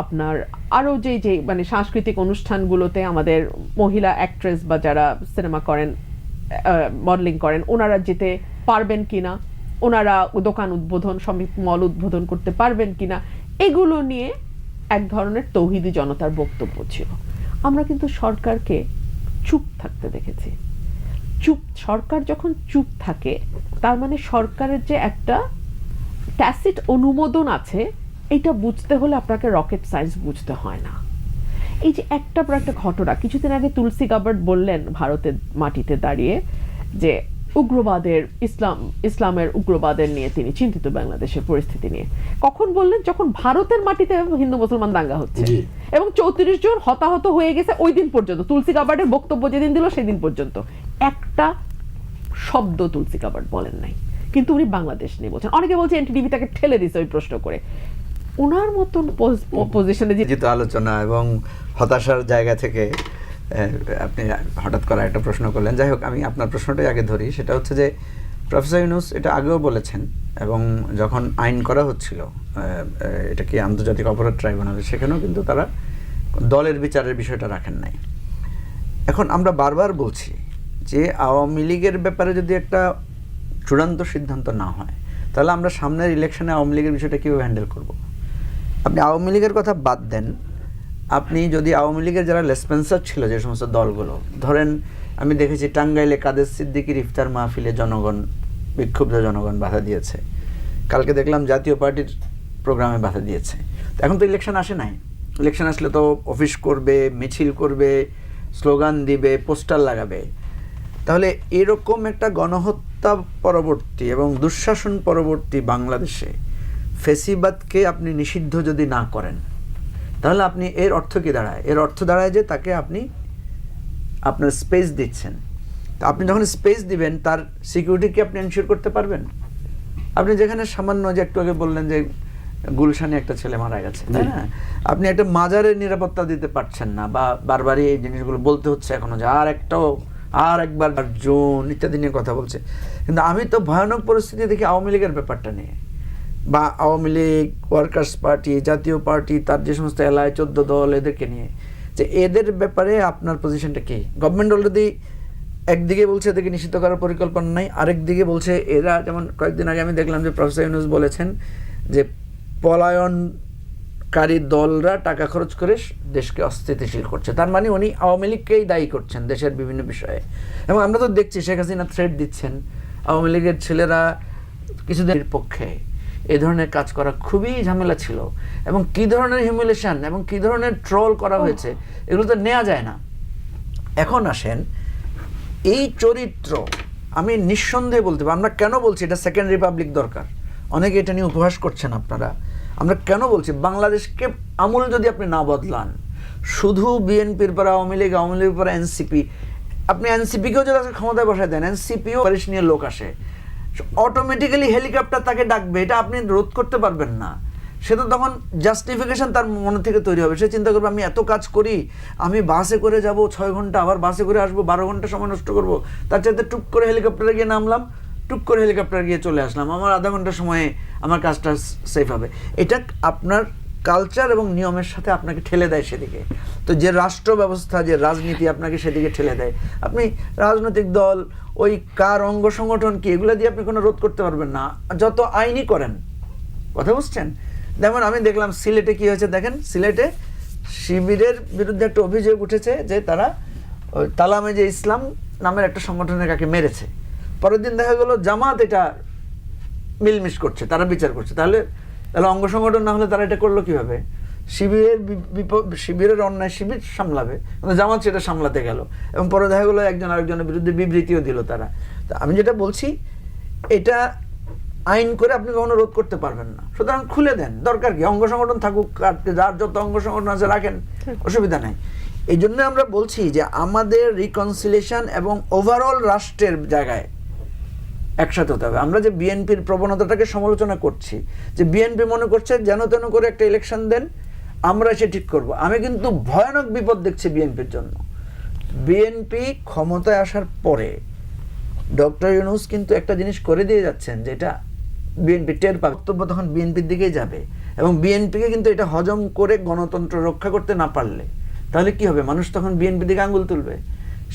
আপনার আরও যে মানে সাংস্কৃতিক অনুষ্ঠানগুলোতে আমাদের মহিলা অ্যাক্ট্রেস বা যারা সিনেমা করেন, মডেলিং করেন, ওনারা যেতে পারবেন কিনা, ওনারা দোকান উদ্বোধন, শ্রমিক মল উদ্বোধন করতে পারবেন কিনা, এগুলো নিয়ে এক ধরনের তৌহিদি জনতার বক্তব্য ছিল। আমরা কিন্তু সরকারকে চুপ থাকতে দেখেছি। সরকার যখন চুপ থাকে তার মানে সরকারের যে একটা ট্যাসিট অনুমোদন আছে, এটা বুঝতে হলে আপনাকে রকেট সায়েন্স বুঝতে হয় না। এই যে একটা পর একটা ঘটনা, কিছুদিন আগে তুলসী গাবার্ড বললেন ভারতের মাটিতে দাঁড়িয়ে যে উগ্রবাদের, ইসলামের উগ্রবাদের নিয়ে তিনি চিন্তিত, বাংলাদেশের পরিস্থিতি নিয়ে। কখন বললেন? যখন ভারতের মাটিতে হিন্দু মুসলমান দাঙ্গা হচ্ছে এবং 34 জন হতাহত হয়ে গেছে ওই দিন পর্যন্ত। তুলসী গাবার্ডের বক্তব্য যেদিন দিল সেদিন পর্যন্ত একটা শব্দ তুলসী গাবার্ড বলেন নাই, কিন্তু উনি বাংলাদেশ নিয়ে বলছেন। অনেকে বলছে এনটিডিভি তাকে ঠেলে দিয়েছে ওই প্রশ্ন করে। ওনার মতন পজিশনে যেহেতু আলোচনা এবং হতাশার জায়গা থেকে আপনি হঠাৎ করে একটা প্রশ্ন করলেন। যাই হোক, আমি আপনার প্রশ্নটাই আগে ধরি। সেটা হচ্ছে যে প্রফেসর ইউনূস এটা আগেও বলেছেন, এবং যখন আইন করা হচ্ছিল এটা কি আন্তর্জাতিক অপরাধ ট্রাইব্যুনালে, সেখানেও কিন্তু তারা দলের বিচারের বিষয়টা রাখেন নাই। এখন আমরা বারবার বলছি যে আওয়ামী লীগের ব্যাপারে যদি একটা চূড়ান্ত সিদ্ধান্ত না হয়, তাহলে আমরা সামনের ইলেকশনে আওয়ামী লীগের বিষয়টা কীভাবে হ্যান্ডেল করব? আপনি আওয়ামী লীগের কথা বাদ দেন, আপনি যদি আওয়ামী লীগের যারা লেসপেন্সার ছিল যে সমস্ত দলগুলো, ধরেন আমি দেখেছি টাঙ্গাইলে কাদের সিদ্দিকীর ইফতার মাহফিলে বিক্ষুব্ধ জনগণ বাধা দিয়েছে, কালকে দেখলাম জাতীয় পার্টির প্রোগ্রামে বাধা দিয়েছে। এখন তো ইলেকশন আসে নাই, ইলেকশন আসলে তো অফিস করবে, মিছিল করবে, স্লোগান দিবে, পোস্টার লাগাবে। তাহলে এরকম একটা গণহত্যা পরবর্তী এবং দুঃশাসন পরবর্তী বাংলাদেশে ফেসিবাদকে আপনি নিষিদ্ধ যদি না করেন, তাহলে আপনি এর অর্থ কি দাঁড়ায়? এর অর্থ দাঁড়ায় যে তাকে আপনি আপনার স্পেস দিচ্ছেন। তা আপনি যখন স্পেস দিবেন, তার সিকিউরিটি কি আপনি এনশিওর করতে পারবেন? আপনি যেখানে সামান্য, যে একটু আগে বললেন যে গুলশানে একটা ছেলে মারা গেছে, তাই না? আপনি একটা মাজারের নিরাপত্তা দিতে পারছেন না, বা বারবারই এই জিনিসগুলো বলতে হচ্ছে এখনো যে আর একবার জোন ইত্যাদি নিয়ে কথা বলছে। কিন্তু আমি তো ভয়ানক পরিস্থিতি দেখি আওয়ামী লীগের ব্যাপারটা নিয়ে, বা আওয়ামী লীগ, ওয়ার্কার্স পার্টি, জাতীয় পার্টি, তার যে সমস্ত এলাকায় 14 দল, এদেরকে নিয়ে, যে এদের ব্যাপারে আপনার পজিশনটা কি? গভর্নমেন্ট অলরেডি একদিকে বলছে এদেরকে নিষিদ্ধ করার পরিকল্পনা নাই, আরেকদিকে বলছে এরা, যেমন কয়েকদিন আগে আমি দেখলাম যে প্রফেসর ইউনূস বলেছেন যে পলায়ন কারী দলরা টাকা খরচ করে দেশকে অস্থিতিশীল করছে। তার মানে উনি আওয়ামী লীগকেই দায়ী করছেন দেশের বিভিন্ন বিষয়ে। এবং আমরা তো দেখছি শেখ হাসিনা থ্রেট দিচ্ছেন, আওয়ামী লীগের ছেলেরা কিছুদিনের পক্ষে এই ধরনের কাজ করা খুবই ঝামেলা ছিল। এবং কী ধরনের হিউমিলেশন এবং কী ধরনের ট্রল করা হয়েছে এগুলো তো নেওয়া যায় না। এখন আসেন এই চরিত্র, আমি নিঃসন্দেহে বলতে পারি, আমরা কেন বলছি এটা সেকেন্ড রিপাবলিক দরকার, অনেকে এটা নিয়ে উপহাস করছেন আপনারা। আমরা কেন বলছি বাংলাদেশকে আমূল যদি আপনি না বদলান, শুধু বিএনপির পর আওয়ামী লীগ, আওয়ামী লীগের পর এনসিপি, আপনি এনসিপিকেও যদি আজকে ক্ষমতায় বসায় দেন, এনসিপিও পারিশ নিয়ে লোক আসে, অটোমেটিক্যালি হেলিকপ্টার তাকে ডাকবে, এটা আপনি রোধ করতে পারবেন না। সে তো তখন জাস্টিফিকেশন তার মনে থেকে তৈরি হবে। সে চিন্তা করবে আমি এত কাজ করি, আমি বাসে করে যাব 6 ঘন্টা, আবার বাসে করে আসবো, 12 ঘন্টা সময় নষ্ট করব, তার চাইতে টুক করে হেলিকপ্টারে গিয়ে নামলাম, টুক করে হেলিকপ্টারে গিয়ে চলে আসলাম, আমার আধা ঘন্টা সময়ে আমার কাজটা সেফ হবে। এটা আপনার কালচার এবং নিয়মের সাথে আপনাকে ঠেলে দেয় সেদিকে। তো যে রাষ্ট্র ব্যবস্থা, যে রাজনীতি আপনাকে সেদিকে ঠেলে দেয়, আপনি রাজনৈতিক দল, ওই কার অঙ্গ সংগঠন কি, এগুলো দিয়ে আপনি কোনো রোধ করতে পারবেন না, যত আইনই করেন। কথা বুঝছেন? যেমন আমি দেখলাম সিলেটে কি হয়েছে, দেখেন সিলেটে শিবিরের বিরুদ্ধে একটা অভিযোগ উঠেছে যে তারা ওই তালামে যে ইসলাম নামের একটা সংগঠনের কাকে মেরেছে। পরের দিন দেখা গেল জামাত এটা মিলমিশ করছে, তারা বিচার করছে। তাহলে অঙ্গ সংগঠন না হলে তারা এটা করলো কিভাবে? শিবিরের অন্যায় শিবির সামলাবে, কিন্তু জামাত সেটা সামলাতে গেল, এবং পরে দেখা গেলো একজন আরেকজনের বিরুদ্ধে বিবৃতিও দিল তারা। তো আমি যেটা বলছি, এটা আইন করে আপনি কখনো রোধ করতে পারবেন না। সুতরাং খুলে দেন, দরকার কি, অঙ্গ সংগঠন থাকুক, যার যত অঙ্গ সংগঠন আছে রাখেন, অসুবিধা নাই। এই জন্য আমরা বলছি যে আমাদের রিকনসিলিয়েশন এবং ওভারঅল রাষ্ট্রের জায়গায় একসাথে হতে হবে। আমরা যে বিএনপির প্রবণতাটাকে সমালোচনা করছি, যে বিএনপি মনে করছে যেন তেন করে একটা ইলেকশন দেন, আমরা সে ঠিক করব, আমি কিন্তু ভয়ানক বিপদ দেখছি বিএনপির জন্য। বিএনপি ক্ষমতায় আসার পরে ডক্টর ইউনূস কিন্তু একটা জিনিস করে দিয়ে যাচ্ছেন, যেটা বিএনপি টের পাবে, বক্তব্য তখন বিএনপির দিকেই যাবে, এবং বিএনপিকে কিন্তু এটা হজম করে গণতন্ত্র রক্ষা করতে না পারলে তাহলে কি হবে, মানুষ তখন বিএনপির দিকে আঙুল তুলবে।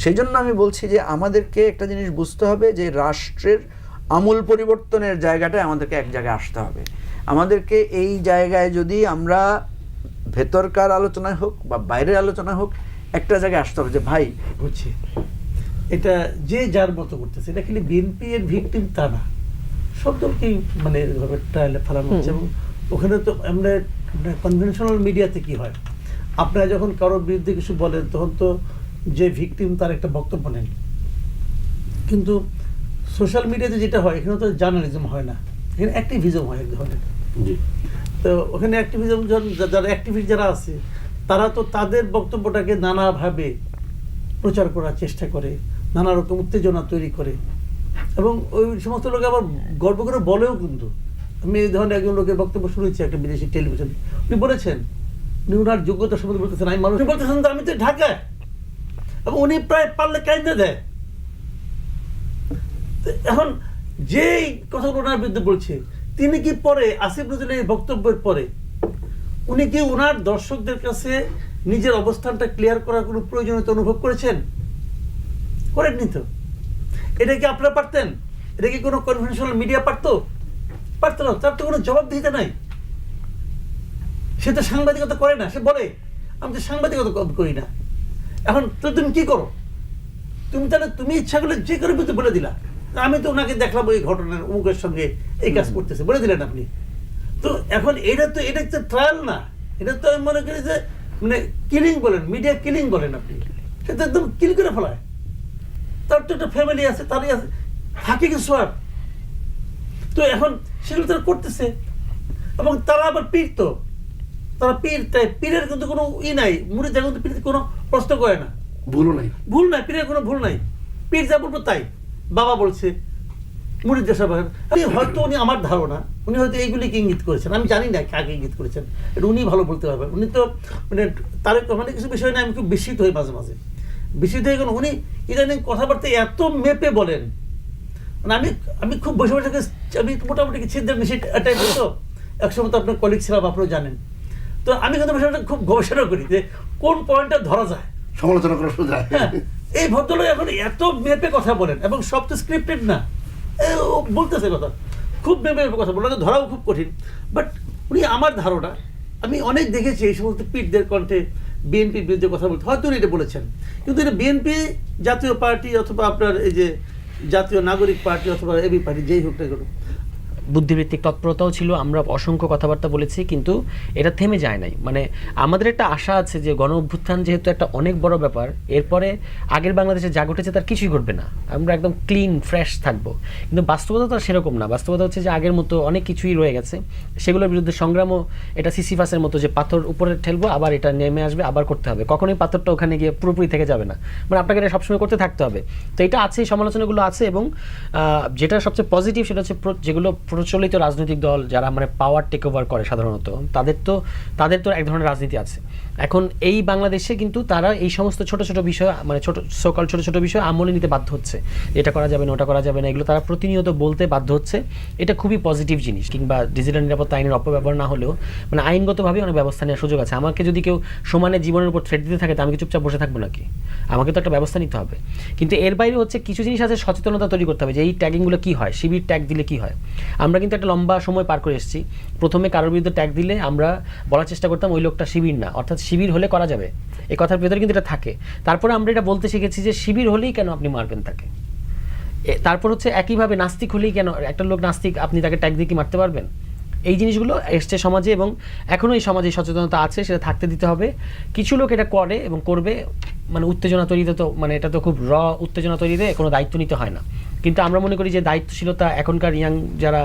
সেই জন্য আমি বলছি যে আমাদেরকে একটা জিনিস বুঝতে হবে যে রাষ্ট্রের আমূল পরিবর্তনের জায়গাটায় আমাদেরকে এক জায়গায় আসতে হবে। আমাদেরকে এই জায়গায় যদি আমরা ভেতরকার আলোচনায় হোক বা বাইরের আলোচনায় হোক, একটা জায়গায় আসতে হবে যে ভাই বুঝছি, এটা যে যার মতো করতেছে, এটা খালি বিএনপি এর ভিকটিম তা না, সব দলকেই মানে এভাবে ট্রায়ালে ফেলানো হচ্ছে। এবং ওখানে তো আমরা কনভেনশনাল মিডিয়াতে কি হয়, আপনারা যখন কারোর বিরুদ্ধে কিছু বলেন তখন তো যে ভিকটিম তার একটা বক্তব্য নেন, কিন্তু সোশ্যাল মিডিয়াতে যেটা হয় এখানে তো জার্নালিজম হয় না, এখানে অ্যাক্টিভিজম হয় এক ধরনের। তো ওখানে অ্যাক্টিভিজম, যারা অ্যাক্টিভিস্ট যারা আছে তারা তো তাদের বক্তব্যটাকে নানাভাবে প্রচার করার চেষ্টা করে, নানা রকম উত্তেজনা তৈরি করে, এবং ওই সমস্ত লোক আবার গর্ব করে বলেও। কিন্তু আমি এই ধরনের একজন লোকের বক্তব্য শুনেছি একটা বিদেশি টেলিভিশন, উনি বলেছেন, উনি ওনার যোগ্যতা সম্বন্ধে বলতেছেন, আমি মানুষ বলতেছেন তো আমি তো ঢাকায়, এবং উনি প্রায় পারলে কাইন্দে দেয়। এখন যেই কথাগুলো ওনার বিরুদ্ধে বলছে, তিনি কি পরে আসিফ নজরুলের বক্তব্যের পরে উনি কি ওনার দর্শকদের কাছে নিজের অবস্থানটা ক্লিয়ার করার কোনো প্রয়োজনীয়তা অনুভব করেছেন? করেননি তো। এটা কি আপনারা পারতেন? এটা কি কোনো কনভেনশনাল মিডিয়া পারতো? পারতো না। তার তো কোনো জবাবদিহিতা নাই। সে তো সাংবাদিকতা করে না, সে বলে আমি তো সাংবাদিকতা করি না। এখন তো তুমি কি করো? তুমি তাহলে তুমি ইচ্ছা করলে যে করে বলে দিলা, আমি তো ওনাকে দেখলাম ওই ঘটনার অমুকের সঙ্গে এই কাজ করতেছে, বলে দিলেন আপনি। তো এখন এটা তো ট্রায়াল না, এটা তো আমি মনে করি যে মানে কিলিং বলেন, মিডিয়া কিলিং বলেন আপনি, সে তো একদম কিল করে ফেলায়। তার তো একটা ফ্যামিলি আছে, তারই আছে, থাকে কিছু আর। তো এখন সেগুলো তারা করতেছে, এবং তারা আবার পীর, তো তারা পীর, তাই পীরের কিন্তু কোনো নাই, মুড়ি যা কিন্তু পীর কোনো প্রশ্ন করে না, ভুলও নাই, ভুল নাই, পীরের কোনো ভুল নাই, পীর যা বলবো তাই। বাবা বলছে, মুড়িদ দেশাব হয়তো উনি, আমার ধারণা উনি হয়তো এইগুলিকে ইঙ্গিত করেছেন, আমি জানি না কাকে ইঙ্গিত করেছেন, এটা উনি ভালো বলতে পারবেন। উনি তো মানে তার মানে কিছু বিষয় নিয়ে আমি খুব বিস্মিত হই মাঝে মাঝে, বিস্মিত হয়ে গেল। উনি ইদানিং কথাবার্তা এত মেপে বলেন, মানে আমি খুব বসে বসে আমি মোটামুটি ছিদ্রের মিশি টাইপ হতো, একসময় তো আপনার কলিগ ছিলাম, আপনারা জানেন। তো আমি কিন্তু বিষয়টা খুব গবেষণা করি যে কোন পয়েন্টটা ধরা যায়, সমালোচনা করা সোজা। এই ভদ্রলোক এখন এত মেপে কথা বলেন, এবং সব তো স্ক্রিপ্টেড না, বলতেছে কথা খুব মেপে কথা বলেন, ধরাও খুব কঠিন। বাট উনি, আমার ধারণা আমি অনেক দেখেছি এই সমস্ত পীঠদের কণ্ঠে বিএনপির বিরুদ্ধে কথা বলতে, হয়তো উনি এটা বলেছেন, কিন্তু এটা বিএনপি জাতীয় পার্টি অথবা আপনার এই যে জাতীয় নাগরিক পার্টি অথবা এবি পার্টি যেই হোক না কেন, বুদ্ধিবৃত্তিক তৎপরতাও ছিল, আমরা অসংখ্য কথাবার্তা বলেছি, কিন্তু এটা থেমে যায় নাই। মানে আমাদের একটা আশা আছে যে গণ অভ্যুত্থান যেহেতু একটা অনেক বড় ব্যাপার, এরপরে আগের বাংলাদেশে যা ঘটেছে তার কিছুই ঘটবে না, আমরা একদম ক্লিন ফ্রেশ থাকবো। কিন্তু বাস্তবতা তো আর সেরকম না। বাস্তবতা হচ্ছে যে আগের মতো অনেক কিছুই রয়ে গেছে, সেগুলোর বিরুদ্ধে সংগ্রামও এটা সিসিফাসের মতো, যে পাথর উপরে ঠেলবো আবার এটা নেমে আসবে, আবার করতে হবে, কখনোই পাথরটা ওখানে গিয়ে পুরোপুরি থেকে যাবে না, মানে আপনাকে এটা সবসময় করতে থাকতে হবে। তো এটা আছে, এই সমালোচনাগুলো আছে, এবং যেটা সবচেয়ে পজিটিভ সেটা হচ্ছে যেগুলো প্রচলিত রাজনৈতিক দল যারা মানে পাওয়ার টেক ওভার করে সাধারণত, তাদের তো এক ধরনের রাজনীতি আছে। এখন এই বাংলাদেশে কিন্তু তারা এই সমস্ত ছোট ছোট বিষয়, মানে ছোট ছোট বিষয় আমলে নিতে বাধ্য হচ্ছে, এটা করা যাবে না, ওটা করা যাবে না, এগুলো তারা প্রতিনিয়ত বলতে বাধ্য হচ্ছে। এটা খুবই পজিটিভ জিনিস। কিংবা ডিজিটাল নিরাপত্তা আইনের অপব্যবহার না হলেও মানে আইনগতভাবে অনেক ব্যবস্থা নেওয়ার সুযোগ আছে। আমাকে যদি কেউ সমানে জীবনের উপর থ্রেট দিতে থাকে, তা আমি কি চুপচাপ বসে থাকবো নাকি? আমাকে তো একটা ব্যবস্থা নিতে হবে। কিন্তু এর বাইরে হচ্ছে কিছু জিনিস আছে, সচেতনতা তৈরি করতে হবে যে এই ট্যাগিংগুলো কী হয়, শিবির ট্যাগ দিলে কী হয়। আমরা কিন্তু একটা লম্বা সময় পার করে এসেছি, প্রথমে কারোর বিরুদ্ধে ট্যাগ দিলে আমরা বলার চেষ্টা করতাম ওই লোকটা শিবির না, অর্থাৎ শিবির হলে করা যাবে, এই কথার ভেতরে কিন্তু এটা থাকে। তারপরে আমরা এটা বলতে শিখেছি যে শিবির হলেই কেন আপনি মারবেন তাকে। তারপর হচ্ছে একইভাবে নাস্তিক হলেই কেন, একটা লোক নাস্তিক আপনি তাকে ট্যাগ দিয়ে কি মারতে পারবেন? এই জিনিসগুলো এসছে সমাজে, এবং এখনও এই সমাজে সচেতনতা আছে, সেটা থাকতে দিতে হবে। কিছু লোক এটা করে এবং করবে, মানে উত্তেজনা তৈরিতে, তো মানে এটা তো খুব উত্তেজনা তৈরিতে কোনো দায়িত্ব নিতে হয় না। কিন্তু আমরা মনে করি যে দায়িত্বশীলতা এখনকার ইয়াং যারা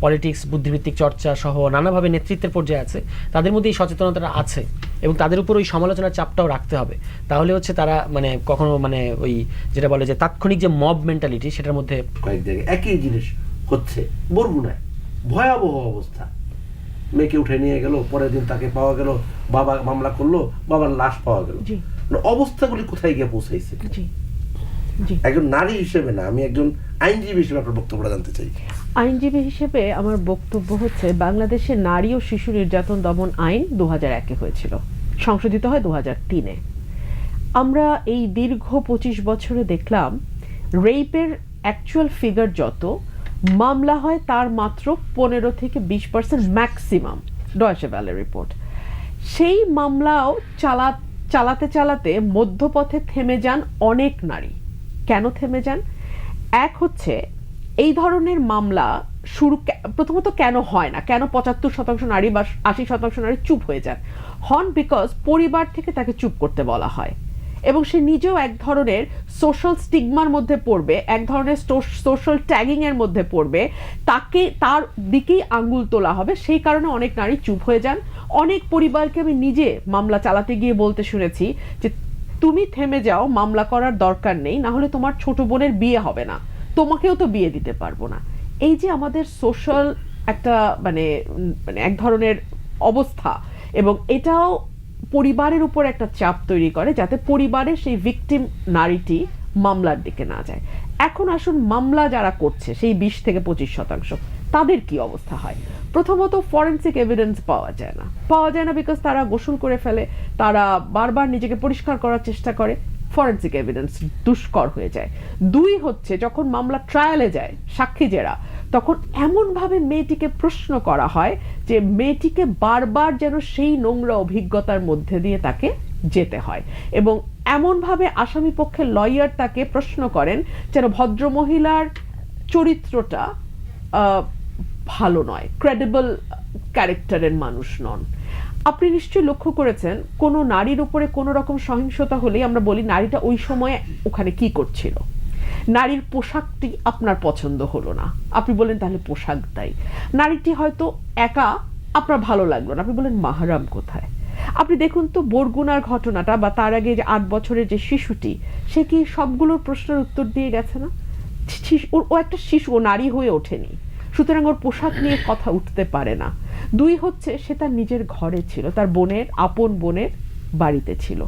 পলিটিক্স, বুদ্ধিভিত্তিক চর্চা সহ নানাভাবে নেতৃত্বের পর্যায়ে আছে, তাদের মধ্যে এই সচেতনতাটা আছে, এবং তাদের উপর ওই সমালোচনার চাপটাও রাখতে হবে। তাহলে হচ্ছে তারা মানে কখনো মানে ওই যেটা বলে যে তাৎক্ষণিক যে মব মেন্টালিটি, সেটার মধ্যে কয়েক জায়গায় একই জিনিস হচ্ছে। বরগুনায় ভয়াবহ অবস্থা, মেয়েকে উঠে নিয়ে গেল, পরের দিন তাকে পাওয়া গেল, বাবা মামলা করলো, বাবার লাশ পাওয়া গেল। অবস্থাগুলি কোথায় গিয়ে পৌঁছাইছে? একজন নারী হিসেবে না, আমি একজন আইনজীবী হিসেবে আপনার বক্তব্যটা জানতে চাই। আইনজীবী হিসেবে আমার বক্তব্য হচ্ছে, বাংলাদেশে নারী ও শিশু নির্যাতন দমন আইন 2001-এ হয়েছিল, সংশোধিত হয় 2003-এ। আমরা এই দীর্ঘ 25 বছরে দেখলাম রেপের অ্যাকচুয়াল ফিগার যত, মামলা হয় তার মাত্র 15 থেকে 20% ম্যাক্সিমাম, ডয়েচে ভ্যালে রিপোর্ট। সেই মামলাও চালাতে চালাতে মধ্যপথে থেমে যান অনেক নারী। কেন থেমে যান? এক হচ্ছে এই ধরনের মামলা প্রথমত কেন হয় না, কেন 75% নারী বা 80% নারী চুপ হয়ে যান? হন বিকজ পরিবার থেকে তাকে চুপ করতে বলা হয়, এবং সে নিজেও এক ধরনের সোশ্যাল স্টিগমার মধ্যে পড়বে, এক ধরনের সোশ্যাল ট্যাগিং এর মধ্যে পড়বে, তার দিকেই আঙ্গুল তোলা হবে। সেই কারণে অনেক নারী চুপ হয়ে যান। অনেক পরিবারকে আমি নিজে মামলা চালাতে গিয়ে বলতে শুনেছি যে তুমি থেমে যাও, মামলা করার দরকার নেই, না হলে তোমার ছোট বোনের বিয়ে হবে না, তোমাকেও তো বিয়ে দিতে পারবো না। এই যে আমাদের সোশ্যাল একটা মানে এক ধরনের অবস্থা, এবং এটাও পরিবারের উপর একটা চাপ তৈরি করে যাতে পরিবারের সেই ভিকটিম নারীটি মামলার দিকে না যায়। এখন আসুন, মামলা যারা করছে সেই 20 থেকে 25% তাদের কি অবস্থা হয়? প্রথমত ফরেনসিক এভিডেন্স পাওয়া যায় না বিকজ তারা গোসল করে ফেলে, তারা বারবার নিজেকে পরিষ্কার করার চেষ্টা করে, ফরেনসিক এভিডেন্স দুষ্কর হয়ে যায়। 2 হচ্ছে যখন মামলা ট্রায়ালে যায় সাক্ষী জেরা, তখন এমনভাবে মেয়েটিকে প্রশ্ন করা হয় যে মেয়েটিকে বারবার যেন সেই নোংরা অভিজ্ঞতার মধ্যে দিয়ে তাকে যেতে হয়, এবং এমনভাবে আসামি পক্ষের লয়ার তাকে প্রশ্ন করেন যেন ভদ্রমহিলার চরিত্রটা ভালো নয়, ক্রেডিবল ক্যারেক্টারের মানুষ নন। আপনি নিশ্চয়ই লক্ষ্য করেছেন, কোনো নারীর উপরে কোনো রকম সহিংসতা হলেই আমরা বলি নারীটা ওই সময়ে ওখানে কি করছিল। নারীর পোশাকটি আপনার পছন্দ হলো না, আপনি বলেন তাহলে পোশাক দায়ী। নারীটি হয়তো একা আপনার ভালো লাগলো না, আপনি বলেন মাহরাম কোথায়। আপনি দেখুন তো বরগুনার ঘটনাটা, বা তার আগে যে 8 বছরের যে শিশুটি, সে কি সবগুলোর প্রশ্নের উত্তর দিয়ে গেছে না? ও একটা শিশু, ও নারী হয়ে ওঠেনি, সুতরাং ওর পোশাক নিয়ে কথা উঠতে পারে না। 2 হচ্ছে সে তার নিজের ঘরে ছিল, তার বোনের, আপন বোনের বাড়িতে ছিল,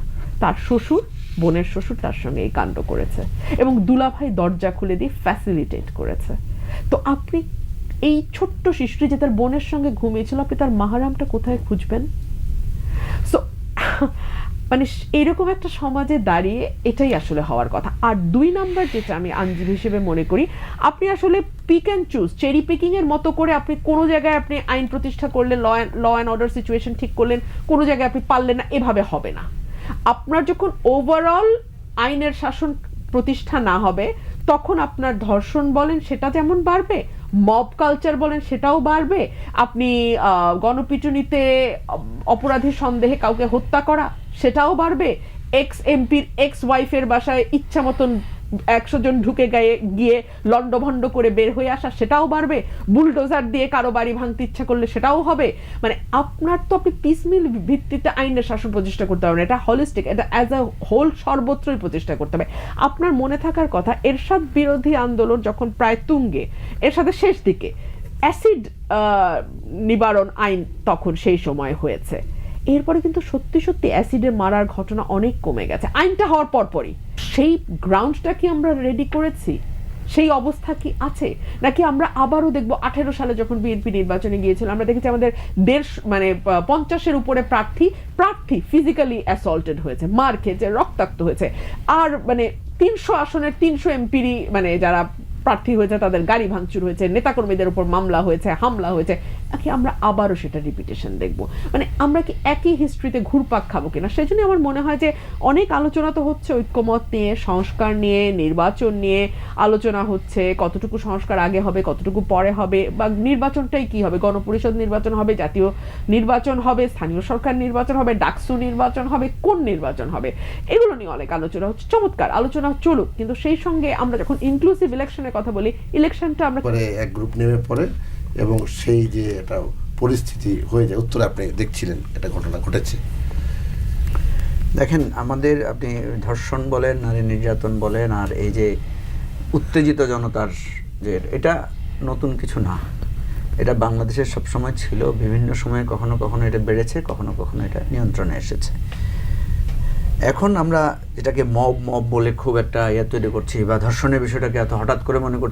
তার শ্বশুর, বোনের শ্বশুর তার সঙ্গে এই কাণ্ড করেছে, এবং দুলাভাই দরজা খুলে দিয়ে ফ্যাসিলিটেট করেছে। তো আপনি এই ছোট্ট শিশুটি যে তার বোনের সঙ্গে ঘুমিয়েছিল, আপনি তার মাহরামটা কোথায় খুঁজবেন? সো মানে এরকম একটা সমাজে দাঁড়িয়ে এটাই আসলে হওয়ার কথা। আর 2 নাম্বার যেটা আমি আইনজীবী হিসেবে মনে করি, আপনি আসলে pick and choose, cherry picking এর মতো করে আপনি কোনো জায়গায় আপনি আইন প্রতিষ্ঠা করলেন, ল অ্যান্ড অর্ডার সিচুয়েশন ঠিক করলেন, কোনো জায়গায় আপনি পারলেন না, এভাবে হবে না। আপনার যখন ওভারঅল আইনের শাসন প্রতিষ্ঠা না হবে, তখন আপনার ধর্ষণ বলেন সেটা যেমন বাড়বে, মব কালচার বলেন সেটাও বাড়বে, আপনি গণপিটুনিতে অপরাধী সন্দেহে কাউকে হত্যা করা সেটাও বাড়বে, এক্স এমপির এক্স ওয়াইফের বাসায় ইচ্ছা মতন 100 জন ঢুকে গিয়ে লন্ডভন্ড করে বের হয়ে আসা সেটাও বাড়বে, বুলডোজার দিয়ে কারো বাড়ি ভাঙতে ইচ্ছা করলে সেটাও হবে। মানে আপনার তো আপনি পিসমিল ভিত্তিতে আইনের শাসন প্রতিষ্ঠা করতে হবে না, এটা হলিস্টিক, এটা অ্যাজ আ হোল সর্বত্রই প্রতিষ্ঠা করতে হবে। আপনার মনে থাকার কথা, এরশাদ বিরোধী আন্দোলন যখন প্রায় তুঙ্গে, এরশাদের শেষ দিকে অ্যাসিড নিবারণ আইন তখন সেই সময় হয়েছে, এরপরে কিন্তু সত্যি সত্যি অ্যাসিডে মারার ঘটনা অনেক কমে গেছে আইনটা হওয়ার পরপরই। সেই গ্রাউন্ডটা কি আমরা রেডি করেছি? সেই অবস্থা কি আছে? নাকি আমরা আবারও দেখবো 18 সালে যখন বিএনপি নির্বাচনে গিয়েছিল, আমরা দেখেছি আমাদের 50-এর উপরে প্রার্থী ফিজিক্যালি অ্যাসল্টেড হয়েছে, মার খেয়েছে, রক্তাক্ত হয়েছে। আর 300 আসনের 300 এমপিরই যারা প্রার্থী হয়েছে তাদের গাড়ি ভাঙচুর হয়েছে, নেতাকর্মীদের উপর মামলা হয়েছে, হামলা হয়েছে। নাকি আমরা আবারও সেটা রিপিটেশন দেখবো? আমরা কি একই হিস্ট্রিতে ঘুরপাক খাবো কিনা? সেই জন্য আমার মনে হয় যে অনেক আলোচনা তো হচ্ছে ঐক্যমত নিয়ে, সংস্কার নিয়ে, নির্বাচন নিয়ে আলোচনা হচ্ছে, কতটুকু সংস্কার আগে হবে, কতটুকু পরে হবে, বা নির্বাচনটাই কি হবে, গণপরিষদ নির্বাচন হবে, জাতীয় নির্বাচন হবে, স্থানীয় সরকার নির্বাচন হবে, ডাকসু নির্বাচন হবে, কোন নির্বাচন হবে, এগুলো নিয়ে অনেক আলোচনা হচ্ছে। চমৎকার আলোচনা চলুক, কিন্তু সেই সঙ্গে আমরা যখন ইনক্লুসিভ ইলেকশনের কথা বলি, ইলেকশনটা আমরা পরে এক গ্রুপ নেমে পড়ে এবং সেই যে একটা পরিস্থিতি হয়ে যায়, উত্তরে আপনি দেখছিলেন একটা ঘটনা ঘটেছে। দেখেন, আমাদের আপনি ধর্ষণ বলেন, নারী নির্যাতন বলেন, আর এই যে উত্তেজিত জনতার যে, এটা নতুন কিছু না, এটা বাংলাদেশের সবসময় ছিল। বিভিন্ন সময়ে কখনো কখনো এটা বেড়েছে, কখনো কখনো এটা নিয়ন্ত্রণে এসেছে। এখন আমরা যেটাকে মব বলে খুব একটা তৈরি করছি, বা ধর্ষণের বিষয়টাকে এত হঠাৎ করে মনে করছি